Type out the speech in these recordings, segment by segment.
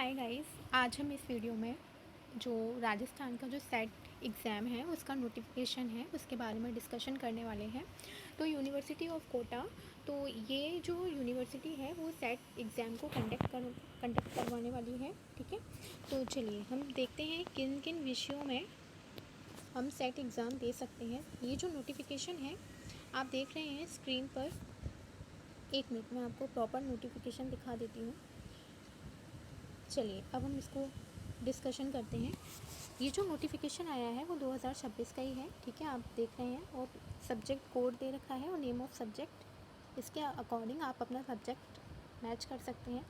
Hi guys, आज हम इस वीडियो में जो राजस्थान का जो सेट एग्ज़ाम है उसका नोटिफिकेशन है उसके बारे में डिस्कशन करने वाले हैं। तो यूनिवर्सिटी ऑफ कोटा, तो ये जो यूनिवर्सिटी है वो सेट एग्ज़ाम को कंडक्ट करवाने वाली है। ठीक है, तो चलिए हम देखते हैं किन किन विषयों में हम सेट एग्ज़ाम दे सकते हैं। ये जो नोटिफिकेशन है आप देख रहे हैं स्क्रीन पर, एक मिनट में आपको प्रॉपर नोटिफिकेशन दिखा देती हूँ। चलिए अब हम इसको डिस्कशन करते हैं। ये जो नोटिफिकेशन आया है वो 2026 का ही है। ठीक है, आप देख रहे हैं, और सब्जेक्ट कोड दे रखा है और नेम ऑफ सब्जेक्ट। इसके अकॉर्डिंग आप अपना सब्जेक्ट मैच कर सकते हैं।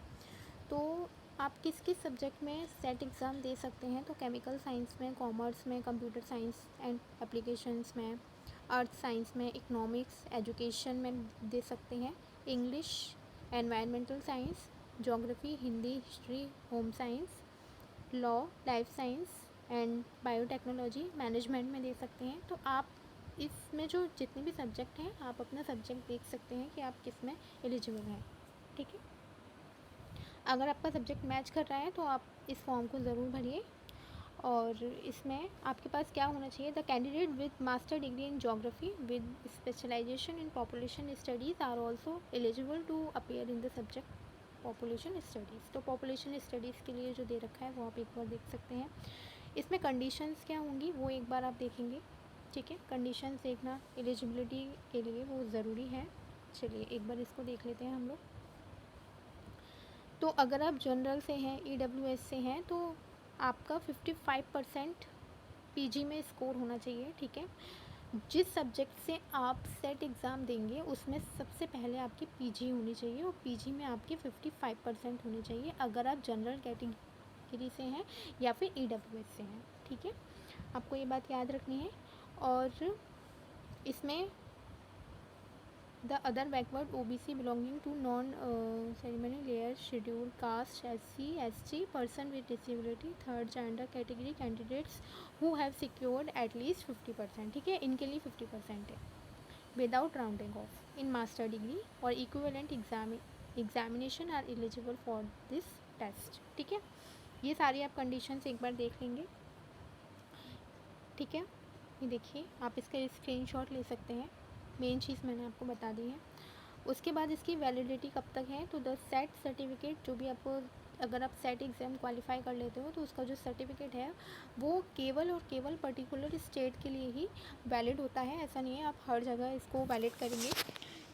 तो आप किस किस सब्जेक्ट में सेट एग्ज़ाम दे सकते हैं, तो केमिकल साइंस में, कॉमर्स में, कंप्यूटर साइंस एंड एप्लीकेशंस में, अर्थ साइंस में, इकोनॉमिक्स, एजुकेशन में दे सकते हैं, English, environmental science, geography, Hindi, history, home science, law, life science and biotechnology, management में दे सकते हैं। तो आप इसमें जो जितने भी सब्जेक्ट हैं आप अपना सब्जेक्ट देख सकते हैं कि आप किस में एलिजिबल हैं। ठीक है, अगर आपका सब्जेक्ट मैच कर रहा है तो आप इस फॉर्म को ज़रूर भरिए। और इसमें आपके पास क्या होना चाहिए, the candidate with master degree in geography with specialization in population studies are also eligible to appear in the subject population studies. तो पॉपुलेशन स्टडीज़ के लिए जो दे रखा है वो आप एक बार देख सकते हैं। इसमें कंडीशंस क्या होंगी वो एक बार आप देखेंगे। ठीक है, कंडीशंस देखना एलिजिबिलिटी के लिए वो ज़रूरी है। चलिए एक बार इसको देख लेते हैं हम लोग। तो अगर आप जनरल से हैं, EWS से हैं, तो आपका 55% PG में स्कोर होना चाहिए। ठीक है, जिस सब्जेक्ट से आप सेट एग्ज़ाम देंगे उसमें सबसे पहले आपकी PG होनी चाहिए, और PG में आपकी 55% होनी चाहिए अगर आप जनरल कैटेगरी से हैं या फिर EWS से हैं। ठीक है, आपको ये बात याद रखनी है। और इसमें the other backward OBC belonging to non creamy layer scheduled caste, SC ST, person with disability, third gender category candidates who have secured at least 50%। ठीक है, इनके लिए 50% है without rounding off in master degree और equivalent examination are eligible for this test. ठीक है, ये सारी आप कंडीशंस एक बार देख लेंगे। ठीक है, ये देखिए आप इसका स्क्रीनशॉट ले सकते हैं। मेन चीज़ मैंने आपको बता दी है। उसके बाद इसकी वैलिडिटी कब तक है, तो द सेट सर्टिफिकेट, जो भी आपको, अगर आप सेट एग्ज़ाम क्वालिफाई कर लेते हो तो उसका जो सर्टिफिकेट है वो केवल और केवल पर्टिकुलर स्टेट के लिए ही वैलिड होता है। ऐसा नहीं है आप हर जगह इसको वैलिड करेंगे।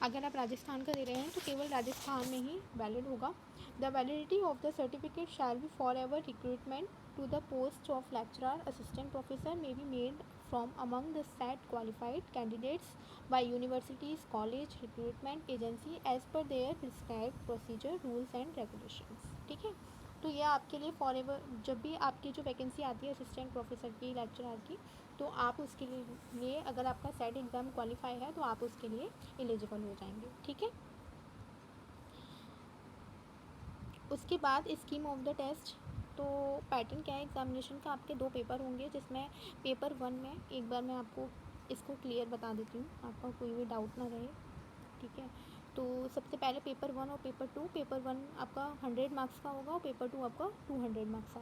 अगर आप राजस्थान का दे रहे हैं तो केवल राजस्थान में ही वैलिड होगा। The validity of the certificate shall be for ever recruitment to the post of lecturer, assistant professor may be made from among the set qualified candidates by universities, college, recruitment agency as per their prescribed procedure, rules and regulations। ठीक है, तो यह आपके लिए for ever, जब भी आपकी जो वैकेंसी आती है असिस्टेंट प्रोफेसर की, लेक्चरर की, तो आप उसके लिए अगर आपका सेट एग्ज़ाम क्वालिफाई है तो आप उसके लिए एलिजिबल हो जाएंगे। ठीक है, उसके बाद स्कीम ऑफ द टेस्ट। तो पैटर्न क्या है एग्ज़ामिनेशन का, आपके 2 पेपर होंगे, जिसमें पेपर 1 में एक बार मैं आपको इसको क्लियर बता देती हूँ, आपका कोई भी डाउट ना रहे। ठीक है, तो सबसे पहले पेपर 1 और पेपर 2। पेपर 1 आपका 100 मार्क्स का होगा और पेपर 2 आपका 200 मार्क्स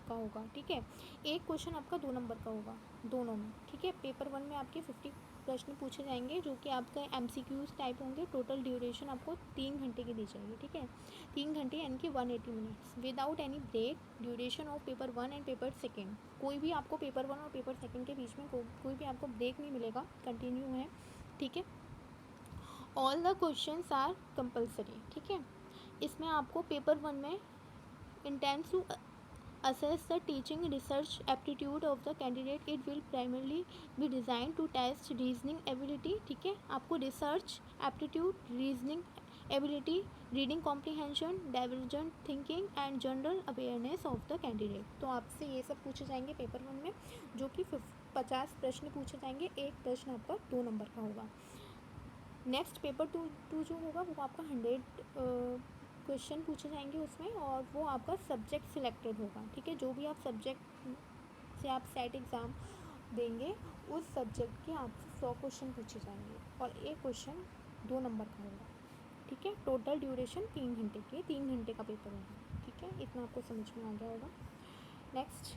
का होगा। ठीक है, एक क्वेश्चन आपका 2 नंबर का होगा दोनों में। ठीक है, पेपर 1 में आपके 50 प्रश्न पूछे जाएंगे जो कि आपका MCQs टाइप होंगे। टोटल ड्यूरेशन आपको 3 घंटे की दी जाएगी। ठीक है, 3 घंटे यानी कि 180 minutes without any break. Duration of paper 1 and paper 2, कोई भी आपको पेपर 1 और पेपर 2 के बीच में कोई भी आपको ब्रेक नहीं मिलेगा, कंटिन्यू है। ठीक है, all the questions are compulsory. ठीक है, इसमें आपको पेपर 1 में intense to assess the teaching research aptitude of the candidate, it will primarily be designed to test reasoning ability। ठीक है, आपको research aptitude, reasoning ability, reading comprehension, divergent thinking and general awareness of the candidate. तो आपसे ये सब पूछे जाएंगे paper 1 में, जो कि 50 प्रश्न पूछे जाएंगे। एक प्रश्न आपका 2 नंबर का होगा। नेक्स्ट पेपर 2 जो होगा वो आपका 100 क्वेश्चन पूछे जाएंगे उसमें, और वो आपका सब्जेक्ट सिलेक्टेड होगा। ठीक है, जो भी आप सब्जेक्ट से आप सेट एग्ज़ाम देंगे उस सब्जेक्ट के आपसे 100 क्वेश्चन पूछे जाएंगे और एक क्वेश्चन 2 नंबर का होगा। ठीक है। टोटल ड्यूरेशन 3 घंटे की, 3 घंटे का पेपर होगा, ठीक है। इतना आपको समझ में आ गया होगा। Next,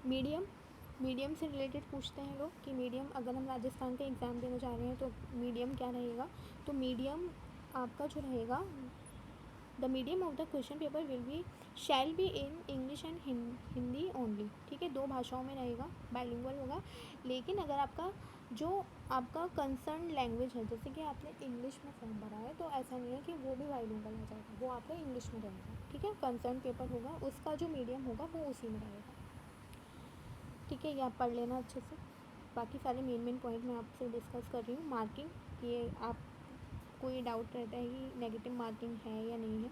medium. मीडियम से रिलेटेड पूछते हैं लोग कि मीडियम, अगर हम राजस्थान का एग्ज़ाम देने जा रहे हैं तो मीडियम क्या रहेगा। तो मीडियम आपका जो रहेगा, the medium of the question paper will be shall be in English and Hindi only, ठीक है। 2 भाषाओं में रहेगा, बाइलिंगुअल होगा। लेकिन अगर आपका जो आपका कंसर्न लैंग्वेज है, जैसे कि आपने इंग्लिश में फॉर्म भरा है, तो ऐसा नहीं है कि वो भी बाइलिंगुअल हो जाएगा, वो आपका इंग्लिश में रहेगा, ठीक है। कंसर्न पेपर होगा, उसका जो मीडियम होगा वो उसी में रहेगा, ठीक है। ये आप पढ़ लेना अच्छे से। बाकी सारे मेन पॉइंट मैं आपसे डिस्कस कर रही हूँ। मार्किंग, ये आप कोई डाउट रहता है कि नेगेटिव मार्किंग है या नहीं है,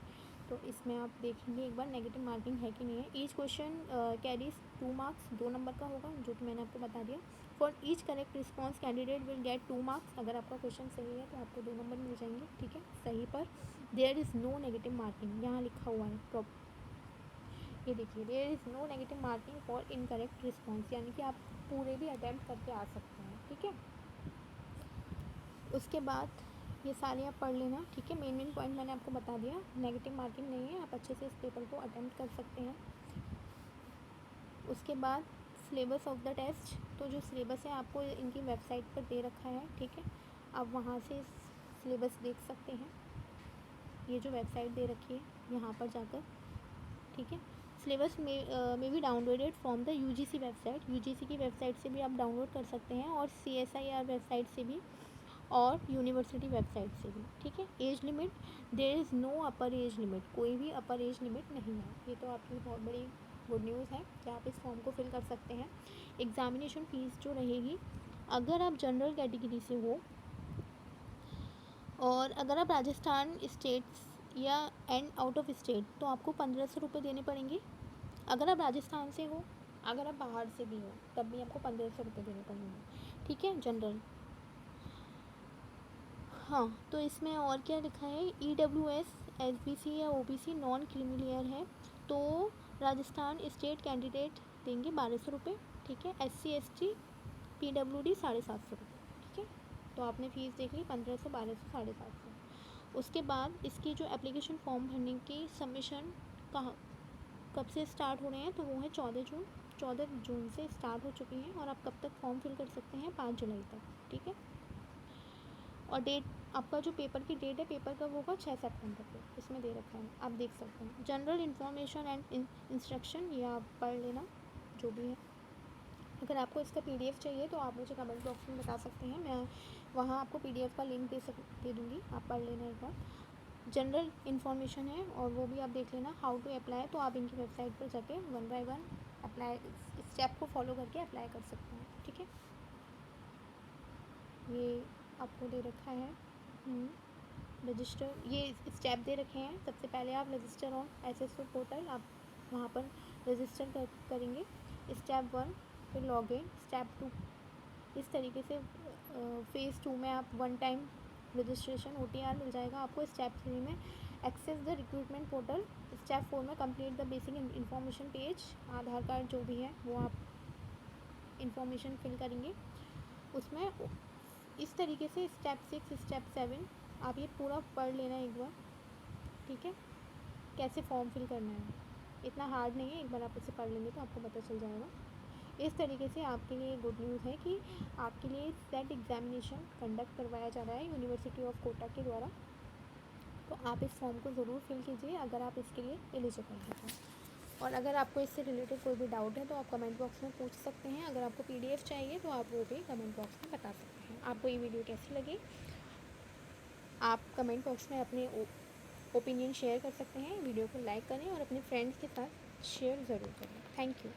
तो इसमें आप देखेंगे एक बार नेगेटिव मार्किंग है कि नहीं है। Each question carries 2 marks, 2 number का होगा, जो कि मैंने आपको बता दिया। For each correct response candidate will get 2 marks. अगर आपका क्वेश्चन सही है तो आपको 2 नंबर मिल जाएंगे, ठीक है, सही पर। There is no negative marking, यहाँ लिखा हुआ है, ये देखिए, there is no negative marking for incorrect response, यानी कि आप पूरे भी अटैम्प्ट करके आ सकते हैं, ठीक है। उसके बाद ये सारे आप पढ़ लेना, ठीक है। मेन पॉइंट मैंने आपको बता दिया, नेगेटिव मार्किंग नहीं है, आप अच्छे से इस पेपर को अटेम्प्ट कर सकते हैं। उसके बाद सिलेबस ऑफ द टेस्ट, तो जो सिलेबस है आपको इनकी वेबसाइट पर दे रखा है, ठीक है। आप वहाँ से सिलेबस देख सकते हैं, ये जो वेबसाइट दे रखी है यहाँ पर जाकर, ठीक है। सिलेबस में भी downloaded from the UGC website, UGC की वेबसाइट से भी आप डाउनलोड कर सकते हैं, और CSIR वेबसाइट से भी, और यूनिवर्सिटी वेबसाइट से भी, ठीक है। Age limit, there is no upper age limit, कोई भी अपर एज लिमिट नहीं है। ये तो आपकी बहुत बड़ी गुड न्यूज़ है कि आप इस फॉर्म को फिल कर सकते हैं। एग्ज़ामिनेशन फ़ीस जो रहेगी, अगर आप जनरल कैटेगरी से हो और अगर आप राजस्थान स्टेट्स या एंड आउट ऑफ स्टेट, तो आपको 1500 रुपये देने पड़ेंगे। अगर आप राजस्थान से हो, अगर आप बाहर से भी हो, तब भी आपको 1500 रुपये देने पड़ेंगे, ठीक है, जनरल। हाँ, तो इसमें और क्या लिखा है, EWS, SBC या OBC नॉन क्रीमिलियर है, तो राजस्थान स्टेट कैंडिडेट देंगे 1200 रुपये, ठीक है। SC ST PWD 750 रुपये, ठीक है। तो आपने फ़ीस देख ली, 1500, 1200, 750। उसके बाद इसकी जो एप्लीकेशन फॉर्म भरने की सबमिशन कहाँ, कब से स्टार्ट हो रहे हैं, तो वो है 14 जून से स्टार्ट हो चुकी हैं, और आप कब तक फॉर्म फिल कर सकते हैं, 5 जुलाई तक, ठीक है। और डेट, आपका जो पेपर की डेट है पेपर का, वो होगा 6 सितंबर को, इसमें दे रखा है, आप देख सकते हैं। जनरल इन्फॉर्मेशन एंड इंस्ट्रक्शन, ये आप पढ़ लेना जो भी है। अगर आपको इसका PDF चाहिए तो आप मुझे कमेंट बॉक्स में बता सकते हैं, मैं वहाँ आपको PDF का लिंक दे दूँगी, आप पढ़ लेना एक बार। जनरल इन्फॉर्मेशन है, और वो भी आप देख लेना। हाउ टू अप्लाई, तो आप इनकी वेबसाइट पर जाके 1 बाय 1 अप्लाई, स्टेप को फॉलो करके अप्लाई कर सकते हैं, ठीक है। ये आपको दे रखा है रजिस्टर, ये स्टेप दे रखे हैं। सबसे पहले आप रजिस्टर ऑन SSO पोर्टल, आप वहाँ पर रजिस्टर करेंगे, स्टेप 1, फिर लॉगिन, स्टेप 2, इस तरीके से फ़ेज़ 2 में आप 1 टाइम रजिस्ट्रेशन OTR मिल जाएगा आपको। स्टेप 3 में access the recruitment portal, step 4 में complete the basic information page, Aadhaar card जो भी है वो आप इन्फॉर्मेशन फिल करेंगे उसमें। इस तरीके से स्टेप 6, स्टेप 7 आप ये पूरा पढ़ लेना एक बार, ठीक है, कैसे फॉर्म फिल करना है। इतना हार्ड नहीं है, एक बार आप इसे पढ़ लेंगे तो आपको पता चल जाएगा। इस तरीके से आपके लिए गुड न्यूज़ है कि आपके लिए सेट एग्ज़ामिनेशन कंडक्ट करवाया जा रहा है यूनिवर्सिटी ऑफ कोटा के द्वारा। तो आप इस फॉर्म को ज़रूर फिल कीजिए अगर आप इसके लिए एलिजिबल हैं तो। और अगर आपको इससे रिलेटेड कोई भी डाउट है तो आप कमेंट बॉक्स में पूछ सकते हैं। अगर आपको PDF चाहिए तो आप वो भी कमेंट बॉक्स में बता सकते हैं। आपको ये वीडियो कैसी लगी, आप कमेंट बॉक्स में अपने ओपिनियन शेयर कर सकते हैं। वीडियो को लाइक करें और अपने फ्रेंड्स के साथ शेयर ज़रूर करें। Thank you.